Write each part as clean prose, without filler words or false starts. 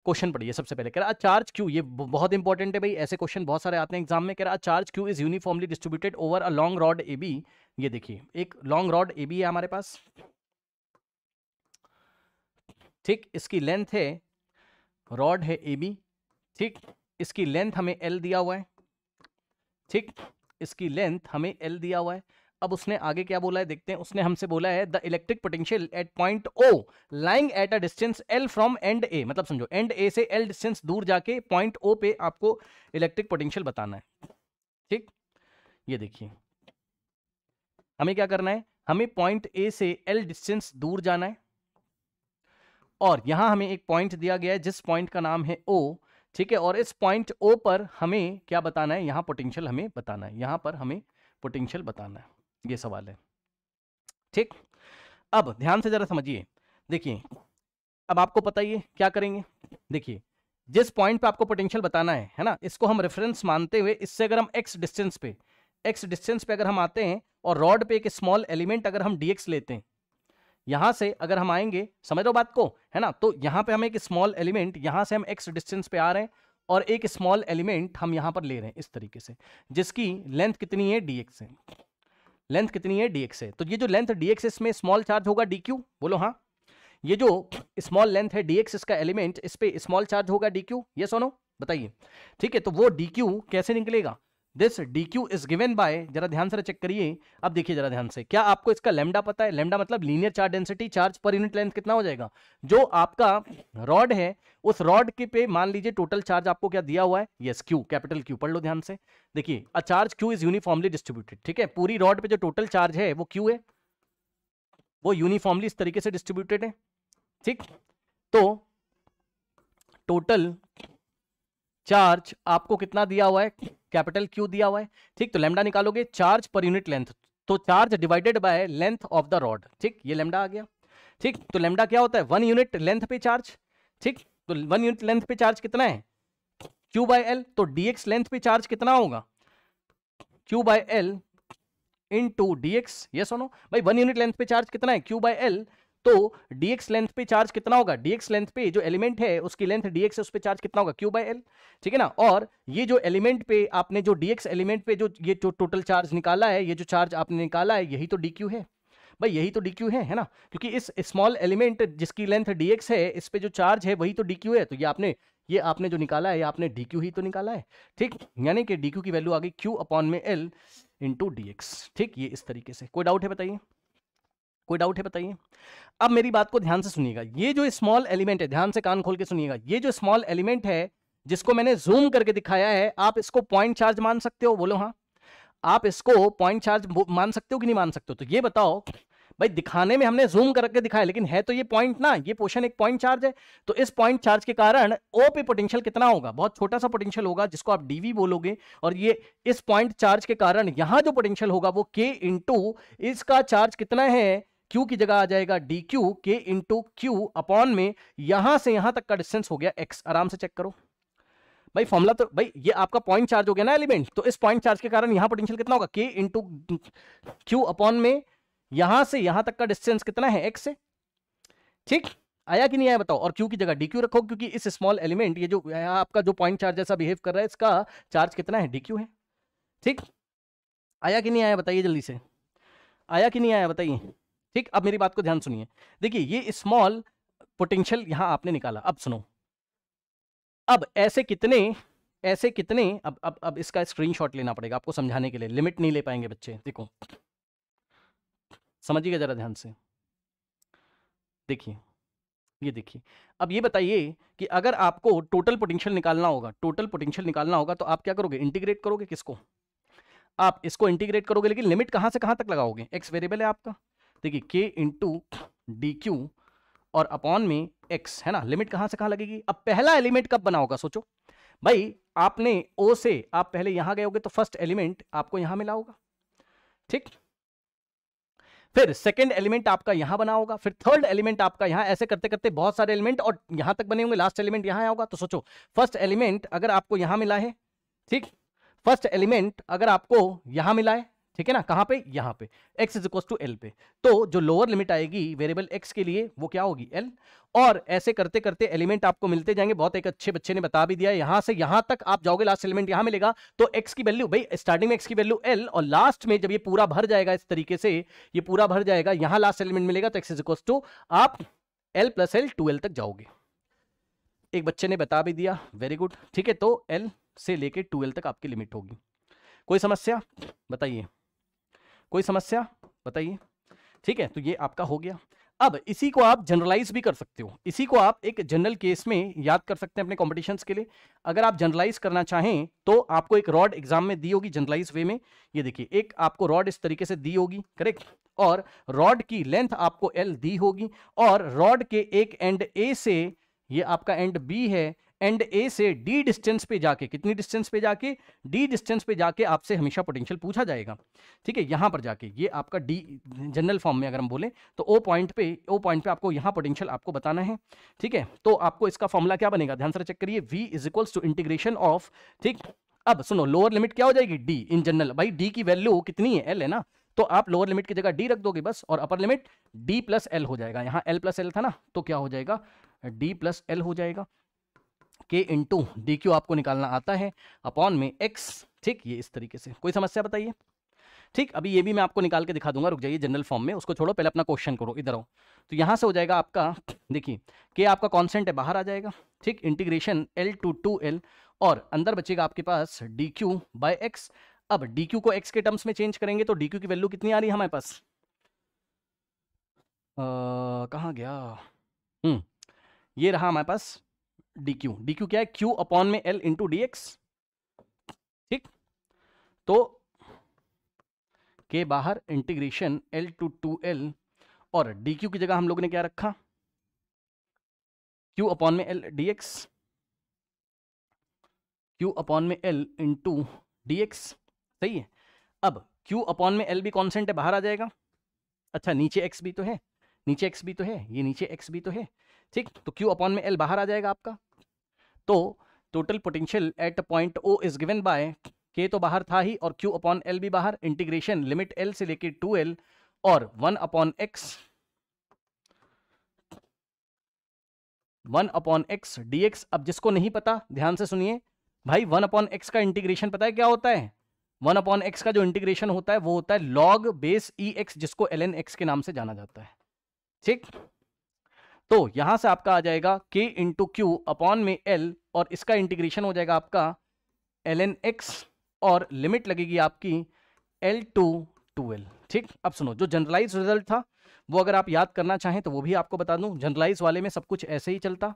Question पढ़िए सबसे पहले, कह रहा चार्ज क्यू, ये बहुत इंपॉर्टेंट है भाई, ऐसे क्वेश्चन बहुत सारे आते हैं एग्जाम में। कह रहा charge q is uniformly distributed over a long rod A B. ये देखिए एक लॉन्ग रॉड ए बी है हमारे पास, ठीक, इसकी लेंथ है, रॉड है ए बी, ठीक, इसकी लेंथ हमें एल दिया हुआ है, ठीक, इसकी लेंथ हमें एल दिया हुआ है। अब उसने आगे क्या बोला है देखते हैं, उसने हमसे बोला है the electric potential at point O lying at a distance L from end A, मतलब समझो एंड ए से एल डिस्टेंस दूर जाके पॉइंट ओ पे आपको इलेक्ट्रिक पोटेंशियल बताना है, ठीक। ये देखिए हमें क्या करना है, हमें पॉइंट ए से एल डिस्टेंस दूर जाना है, और यहां हमें एक पॉइंट दिया गया है जिस पॉइंट का नाम है ओ, ठीक है, और इस पॉइंट ओ पर हमें क्या बताना है, यहां पोटेंशियल हमें बताना है, यहां पर हमें पोटेंशियल बताना है, ये सवाल है, ठीक। अब ध्यान से जरा समझिए, देखिए अब आपको पता ही है क्या करेंगे, देखिए जिस पॉइंट पे आपको पोटेंशियल बताना है ना, इसको हम रेफरेंस मानते हुए, इससे अगर हम एक्स डिस्टेंस पे अगर हम आते हैं और रॉड पे एक स्मॉल एलिमेंट अगर हम dx लेते हैं, यहां से अगर हम आएंगे, समझ लो बात को, है ना, तो यहां पे हम एक स्मॉल एलिमेंट, यहां से हम एक्स डिस्टेंस पे आ रहे हैं और एक स्मॉल एलिमेंट हम यहां पर ले रहे हैं इस तरीके से, जिसकी लेंथ कितनी है dx है, लेंथ कितनी है dx है। तो ये जो लेंथ dx इसमें स्मॉल चार्ज होगा dq, बोलो हाँ, ये जो स्मॉल लेंथ है dx इसका एलिमेंट, इस पे स्मॉल चार्ज होगा dq, ये सुनो बताइए, ठीक है। तो वो dq कैसे निकलेगा, this dq is given bye, जरा ध्यान से चेक करिए, अब देखिए जरा ध्यान से, क्या आपको इसका लैम्डा पता है, लैम्डा मतलब linear charge density, charge per unit length कितना हो जाएगा, जो आपका रॉड है उस रॉड के पे मान लीजिए टोटल चार्ज आपको क्या दिया हुआ है, यस क्यू, कैपिटल क्यू, पढ़ लो ध्यान से, देखिए a charge q is uniformly distributed, ठीक है, पूरी रॉड पे जो टोटल चार्ज है वो क्यू है, वो यूनिफॉर्मली इस तरीके से डिस्ट्रीब्यूटेड है, ठीक। तो टोटल चार्ज आपको कितना दिया हुआ है, कैपिटल क्यू दिया हुआ है, ठीक। तो लैम्डा निकालोगे, चार्ज पर यूनिट लेंथ, तो charge divided by length of the rod, ठीक, ये लैम्डा आ गया, ठीक। तो लैम्डा क्या होता है, 1 यूनिट लेंथ पे चार्ज, ठीक। तो 1 यूनिट लेंथ पे चार्ज कितना है, क्यू बाय एल, तो dx लेंथ पे चार्ज कितना होगा, Q by L into dx, ये सुनो भाई, 1 यूनिट लेंथ पे चार्ज कितना है, क्यू बाय एल, तो dx लेंथ पे चार्ज कितना होगा, dx लेंथ पे जो एलिमेंट है उसकी लेंथ dx है, उस पे चार्ज कितना होगा, q बाय एल, ठीक है ना। और ये जो एलिमेंट पे आपने जो dx एलिमेंट पे जो ये जो टोटल चार्ज निकाला है, ये जो चार्ज आपने निकाला है, यही तो dq है भाई, यही तो dq है ना, क्योंकि इस स्मॉल एलिमेंट जिसकी लेंथ dx है, इस पे जो चार्ज है वही तो dq है, तो ये आपने जो निकाला है, ये आपने dq ही तो निकाला है, ठीक, यानी कि dq की वैल्यू आ गई q अपॉन में l इंटू dx, ठीक। ये इस तरीके से, कोई डाउट है बताइए, कोई डाउट है बताइए। अब मेरी बात को ध्यान से सुनिएगा, ये जो स्मॉल एलिमेंट है, ध्यान से कान खोल के सुनिएगा, ये जो स्मॉल एलिमेंट है जिसको मैंने जूम करके दिखाया है, आप इसको पॉइंट चार्ज मान सकते हो, बोलो हाँ, आप इसको पॉइंट चार्ज मान सकते हो कि नहीं मान सकते हो, तो ये बताओ भाई, दिखाने में हमने जूम करके दिखाया, लेकिन है तो ये पॉइंट ना, ये पोर्शन एक पॉइंट चार्ज है, तो इस पॉइंट चार्ज के कारण ओ पे पोटेंशियल कितना होगा, बहुत छोटा सा पोटेंशियल होगा जिसको आप डीवी बोलोगे, और ये इस पॉइंट चार्ज के कारण यहां जो पोटेंशियल होगा वो के इंटू इसका चार्ज कितना है, क्यू की जगह आ जाएगा डी क्यू, के इंटू क्यू अपॉन में यहां से यहां तक का डिस्टेंस हो गया एक्स, आराम से चेक करो भाई, फॉर्मूला तो भाई ये आपका पॉइंट चार्ज हो गया ना एलिमेंट, तो इस पॉइंट चार्ज के कारण यहां पोटेंशियल कितना होगा, के इंटू क्यू अपॉन में यहां से यहां तक का डिस्टेंस कितना है, एक्स से, ठीक। आया कि नहीं आया बताओ, और क्यू की जगह डीक्यू रखो, क्योंकि इस स्मॉल एलिमेंट, ये जो आपका जो पॉइंट चार्ज जैसा बिहेव कर रहा है, इसका चार्ज कितना है, डीक्यू है, ठीक। आया कि नहीं आया बताइए जल्दी से, आया कि नहीं आया बताइए, ठीक। अब मेरी बात को ध्यान सुनिए, देखिए ये स्मॉल पोटेंशियल यहां आपने निकाला, अब सुनो, अब ऐसे कितने अब इसका स्क्रीनशॉट लेना पड़ेगा आपको समझाने के लिए, लिमिट नहीं ले पाएंगे बच्चे, देखो समझिएगा जरा ध्यान से, देखिए ये देखिए, अब ये बताइए कि अगर आपको टोटल पोटेंशियल निकालना होगा, टोटल पोटेंशियल निकालना होगा, तो आप क्या करोगे, इंटीग्रेट करोगे, किसको, आप इसको इंटीग्रेट करोगे, लेकिन लिमिट कहां से कहां तक लगाओगे, एक्स वेरिएबल है आपका, देखिए के इंटू डी क्यू और अपॉन में एक्स, है ना, लिमिट कहां से कहां लगेगी। अब पहला एलिमेंट कब बना होगा सोचो भाई, आपने ओ से आप पहले यहां गए होगे, तो फर्स्ट एलिमेंट आपको यहां मिला होगा, ठीक, फिर सेकंड एलिमेंट आपका यहां बना होगा, फिर थर्ड एलिमेंट आपका यहां, ऐसे करते करते बहुत सारे एलिमेंट और यहां तक बने होंगे, लास्ट एलिमेंट यहां आया होगा। तो सोचो फर्स्ट एलिमेंट अगर आपको यहां मिला है, ठीक, फर्स्ट एलिमेंट अगर आपको यहां मिला है, ठीक है ना, कहां पे, यहां पे x is equal to L पे। तो जो लोअर लिमिट आएगी वेरिएबल x के लिए वो क्या होगी, l। और ऐसे करते करते एलिमेंट आपको मिलते जाएंगे। बहुत एक अच्छे बच्चे ने बता भी दिया, यहां से यहां तक आप जाओगे, लास्ट एलिमेंट यहां मिलेगा, तो x की वैल्यू, भाई स्टार्टिंग में x की वैल्यू l, और लास्ट में जब ये पूरा भर जाएगा इस तरीके से, ये पूरा भर जाएगा, यहां लास्ट एलिमेंट मिलेगा, तो x इज इक्वल टू आप l प्लस l 2l तक जाओगे। एक बच्चे ने बता भी दिया, वेरी गुड। ठीक है, तो l से लेके 2l तक आपकी लिमिट होगी। कोई समस्या बताइए, कोई समस्या बताइए। ठीक है, तो ये आपका हो गया। अब इसी को आप जनरलाइज भी कर सकते हो, इसी को आप एक जनरल केस में याद कर सकते हैं अपने कॉम्पिटिशन्स के लिए। अगर आप जनरलाइज करना चाहें तो आपको एक रॉड एग्जाम में दी होगी जनरलाइज वे में। ये देखिए, एक आपको रॉड इस तरीके से दी होगी, करेक्ट, और रॉड की लेंथ आपको एल दी होगी, और रॉड के एक एंड ए से, ये आपका एंड बी है, एंड ए से डी डिस्टेंस पे जाके, कितनी डिस्टेंस पे जाके, डी डिस्टेंस पे जाके आपसे हमेशा पोटेंशियल पूछा जाएगा। ठीक है, यहां पर जाके ये आपका डी जनरल फॉर्म में अगर हम बोले तो ओ पॉइंट पे आपको यहां पोटेंशियल आपको बताना है। ठीक है, तो आपको इसका फॉर्मूला क्या बनेगा, ध्यान से चेक करिए, v is equals to integration of, ठीक, अब सुनो, लोअर लिमिट क्या हो जाएगी, डी इन जनरल, भाई डी की वैल्यू कितनी है, एल है ना, तो आप लोअर लिमिट की जगह डी रख दोगे बस, और upper limit D plus L हो जाएगा। यहां एल प्लस एल था ना, तो क्या हो जाएगा, डी प्लस एल हो जाएगा, के इंटू डी क्यू आपको निकालना आता है, अपॉन में एक्स। ठीक, ये इस तरीके से। कोई समस्या बताइए। ठीक, अभी ये भी मैं आपको निकाल के दिखा दूंगा, रुक जाइए, जनरल फॉर्म में, उसको छोड़ो, पहले अपना क्वेश्चन करो, इधर आओ। तो यहां से हो जाएगा आपका, देखिए, के आपका कांस्टेंट है, बाहर आ जाएगा। ठीक, integration L to two L, और अंदर बचेगा आपके पास डी क्यू बाय एक्स। अब डी क्यू को एक्स के टर्म्स में चेंज करेंगे तो डी क्यू की वैल्यू कितनी आ रही है हमारे पास, कहाँ गया, ये रहा हमारे पास डी क्यू क्या है, क्यू अपॉन में एल इंटू डी एक्स। ठीक, तो के बाहर integration L to two L, और डी क्यू की जगह हम लोग ने क्या रखा, क्यू अपॉन में L D x, q upon में एल इंटू डी एक्स। सही है, अब क्यू अपॉन में एल भी कॉन्सेंट है, बाहर आ जाएगा। अच्छा, नीचे एक्स भी तो है, नीचे एक्स भी तो है, ये नीचे एक्स भी तो है। ठीक, तो क्यू अपॉन में एल बाहर आ जाएगा आपका। तो total potential at point O is given by, k तो बाहर था ही, और क्यू अपॉन एल भी बाहर, इंटीग्रेशन लिमिट एल से लेके 2l, और 1 upon x, 1 upon x D x. अब जिसको नहीं पता ध्यान से सुनिए भाई, 1 अपॉन एक्स का इंटीग्रेशन पता है क्या होता है, 1 अपॉन एक्स का जो इंटीग्रेशन होता है वो होता है लॉग बेस ई एक्स, जिसको ln x के नाम से जाना जाता है। ठीक, तो यहां से आपका आ जाएगा k इंटू क्यू अपॉन में l, और इसका इंटीग्रेशन हो जाएगा आपका ln x, और लिमिट लगेगी आपकी l टू 2l। ठीक, अब सुनो, जो जनरलाइज रिजल्ट था वो अगर आप याद करना चाहें तो वो भी आपको बता दूं। जनरलाइज वाले में सब कुछ ऐसे ही चलता,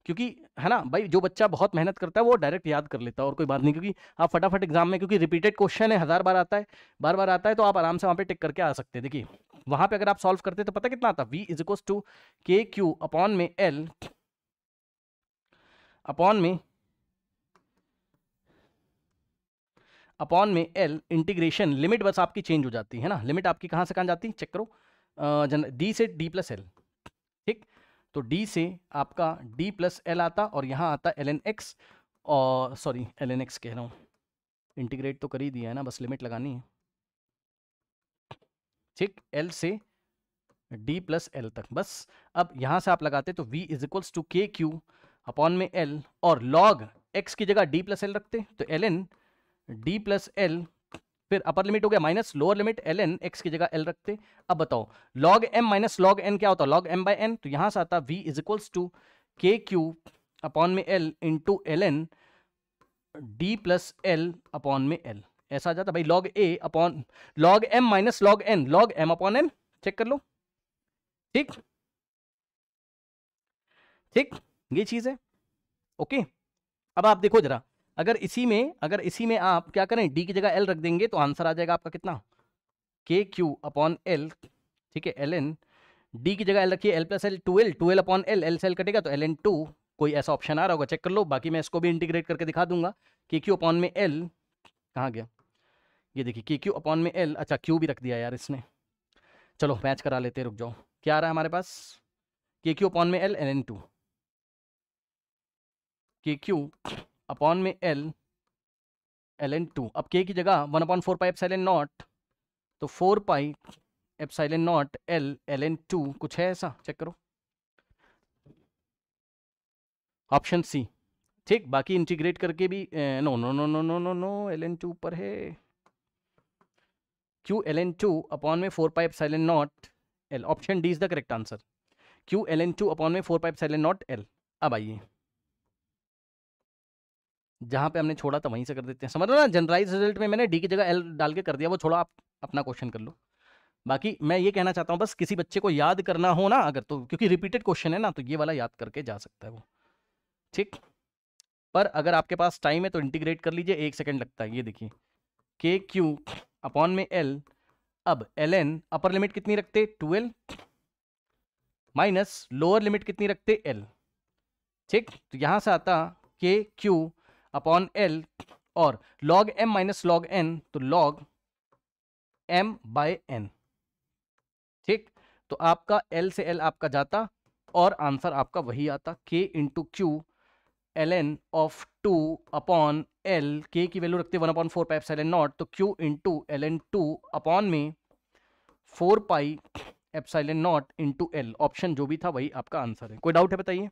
क्योंकि है ना भाई, जो बच्चा बहुत मेहनत करता है वो डायरेक्ट याद कर लेता है, और कोई बात नहीं, क्योंकि आप फटाफट एग्जाम में, क्योंकि रिपीटेड क्वेश्चन है, 1000 बार आता है, बार बार आता है, तो आप आराम से वहां पे टिक करके आ सकते हैं। देखिए, वहां पे अगर आप सॉल्व करते तो पता कितना आता, v is equal to k q upon में l अपॉन में l इंटीग्रेशन, लिमिट बस आपकी चेंज हो जाती है ना, लिमिट आपकी कहां से कहां जाती है, चेक करो, डी से डी प्लस एल। ठीक, तो d से आपका d प्लस एल आता, और यहाँ आता ln x, और सॉरी ln x कह रहा हूँ, इंटीग्रेट तो कर ही दिया है ना, बस लिमिट लगानी है। ठीक, l से d प्लस एल तक, बस। अब यहाँ से आप लगाते तो v is equals to k q upon में l, और log x की जगह d प्लस एल रखते तो ln d प्लस एल, फिर अपर लिमिट हो गया minus lower limit ln x की जगह l रखते। अब बताओ, log m minus log n क्या होता है, log m बाय n, तो यहां से आता v is equals to k q upon में l into ln d plus L upon में l। ऐसा आ जाता भाई, log a अपॉन log m minus log n, log m अपॉन n, चेक कर लो। ठीक, ठीक, ये चीज है, ओके। अब आप देखो जरा, अगर इसी में आप क्या करें, d की जगह l रख देंगे तो आंसर आ जाएगा आपका कितना, के क्यू अपॉन एल। ठीक है, ln d की जगह l रखिए, l plus L 2l, 2l upon L, l से l कटेगा तो ln 2, कोई ऐसा ऑप्शन आ रहा होगा, चेक कर लो। बाकी मैं इसको भी इंटीग्रेट करके दिखा दूंगा, के क्यू अपॉन में l, कहाँ गया, ये देखिए, के क्यू अपॉन में l, अच्छा क्यू भी रख दिया यार इसने, चलो मैच करा लेते हैं, रुक जाओ, क्या आ रहा है हमारे पास, के क्यू अपॉन में l ln 2, के क्यू अपॉन में l ln2। अब k की जगह 1/4 पाई एप्सिलॉन नॉट, तो 4 pi epsilon naught l ln2 कुछ है ऐसा, चेक करो ऑप्शन सी। ठीक, बाकी इंटीग्रेट करके भी no no no no no no no ln2 ऊपर है, q ln2 अपॉन में 4 pi epsilon naught l, option D is the correct answer. q ln2 upon में 4 पाई एप्सिलॉन नॉट l। अब आइए जहां पे हमने छोड़ा था वहीं से कर देते हैं, समझ लो ना, जनरलाइज रिजल्ट में मैंने डी की जगह एल डाल के कर दिया, वो छोड़ो, आप अपना क्वेश्चन कर लो। बाकी मैं ये कहना चाहता हूँ बस किसी बच्चे को याद करना हो ना अगर, तो क्योंकि रिपीटेड क्वेश्चन है ना, तो ये वाला याद करके जा सकता है वो, ठीक। पर अगर आपके पास टाइम है तो इंटीग्रेट कर लीजिए, 1 सेकंड लगता है। ये देखिए के क्यू अपॉन में एल, अब एल एन अपर लिमिट कितनी रखते 12 माइनस लोअर लिमिट कितनी रखते एल, ठीक। तो यहां से आता के क्यू अपॉन एल और log m minus log n, तो लॉग एम बाय एन, ठीक। तो आपका एल से एल आपका जाता और आंसर आपका वही आता, k into q l n of 2 upon L, k की वैल्यू रखते 1/4 पाई एप्सिलॉन नॉट, तो q into l n 2 upon में 4 pi epsilon naught into L, option जो भी था वही आपका आंसर है। कोई डाउट है बताइए।